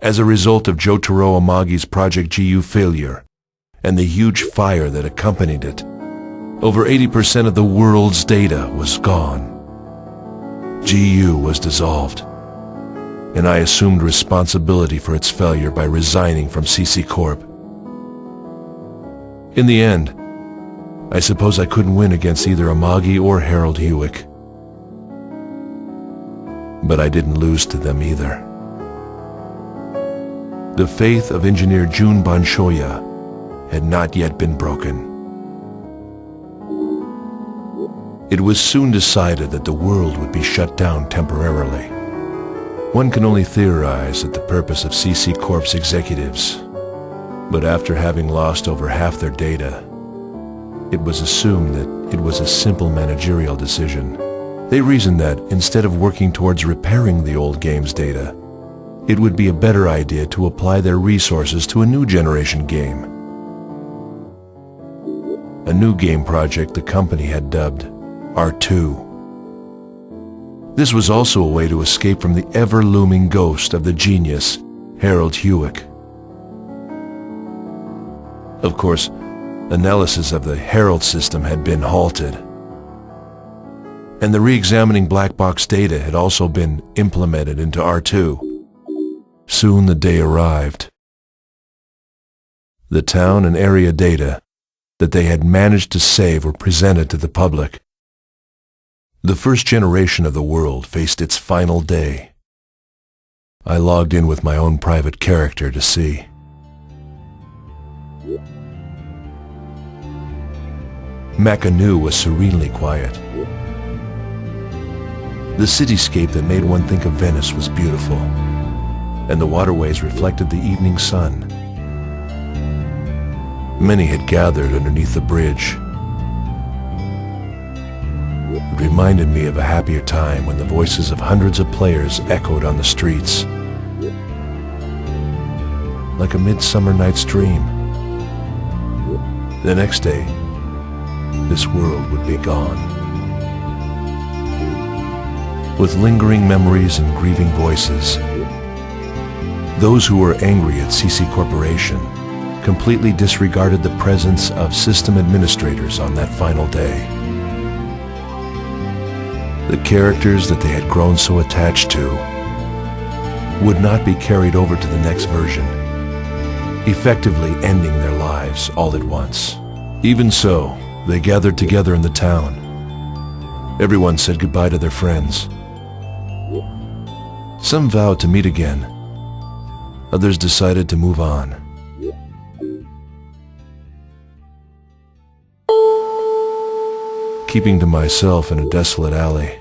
as a result of Jotaro Amagi's Project GU failure and the huge fire that accompanied it, over 80% of the world's data was gone. GU was dissolved, and I assumed responsibility for its failure by resigning from CC Corp. In the end, I suppose I couldn't win against either Amagi or Harold Hewick. But I didn't lose to them either. The faith of engineer Jun Banshoya had not yet been broken. It was soon decided that the world would be shut down temporarily. One can only theorize at the purpose of CC Corp's executives, but after having lost over half their data, it was assumed that it was a simple managerial decision. They reasoned that instead of working towards repairing the old game's data, it would be a better idea to apply their resources to a new generation game. A new game project the company had dubbed R2. This was also a way to escape from the ever-looming ghost of the genius, Harold Hewick. Of course, analysis of the Herald system had been halted, and the re-examining black box data had also been implemented into R2. Soon the day arrived. The town and area data that they had managed to save were presented to the public. The first generation of the world faced its final day. I logged in with my own private character to see. Makanu was serenely quiet. The cityscape that made one think of Venice was beautiful, and the waterways reflected the evening sun. Many had gathered underneath the bridge. It reminded me of a happier time when the voices of hundreds of players echoed on the streets. Like a midsummer night's dream. The next day, this world would be gone. With lingering memories and grieving voices, those who were angry at CC Corporation completely disregarded the presence of system administrators on that final day. The characters that they had grown so attached to would not be carried over to the next version, effectively ending their lives all at once. Even so, they gathered together in the town. Everyone said goodbye to their friends. Some vowed to meet again. Others decided to move on. Keeping to myself in a desolate alley,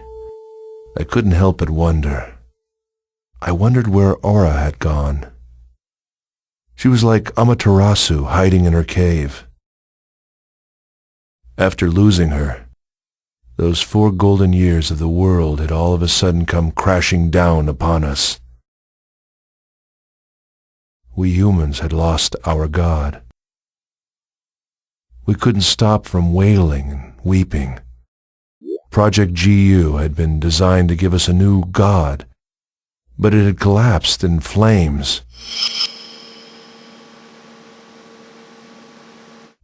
I couldn't help but wonder. I wondered where Aura had gone. She was like Amaterasu hiding in her cave. After losing her, those 4 golden years of the world had all of a sudden come crashing down upon us. We humans had lost our God. We couldn't stop from wailing and weeping. Project GU had been designed to give us a new God, but it had collapsed in flames.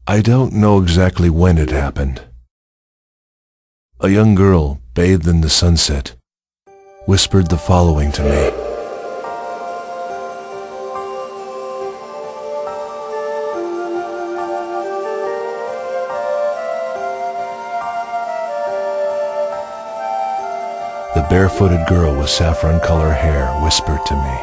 I don't know exactly when it happened. A young girl, bathed in the sunset, whispered the following to me. The barefooted girl with saffron-color hair whispered to me.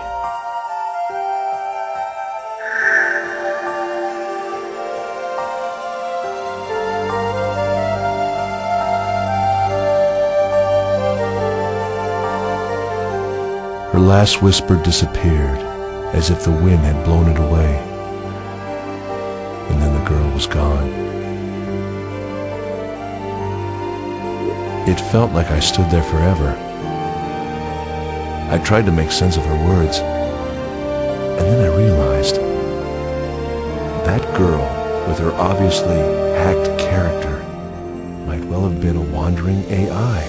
Her last whisper disappeared, as if the wind had blown it away. And then the girl was gone. It felt like I stood there forever. I tried to make sense of her words, and then I realized that girl, with her obviously hacked character, might well have been a wandering AI.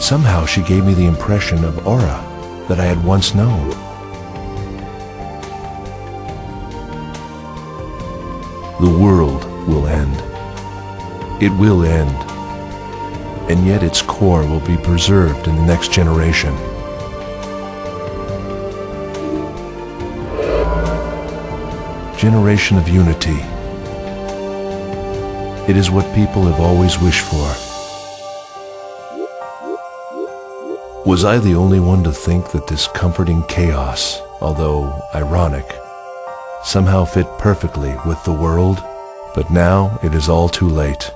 Somehow she gave me the impression of Aura that I had once known. It will end, and yet its core will be preserved in the next generation. Generation of unity. It is what people have always wished for. Was I the only one to think that this comforting chaos, although ironic, somehow fit perfectly with the world? But now it is all too late.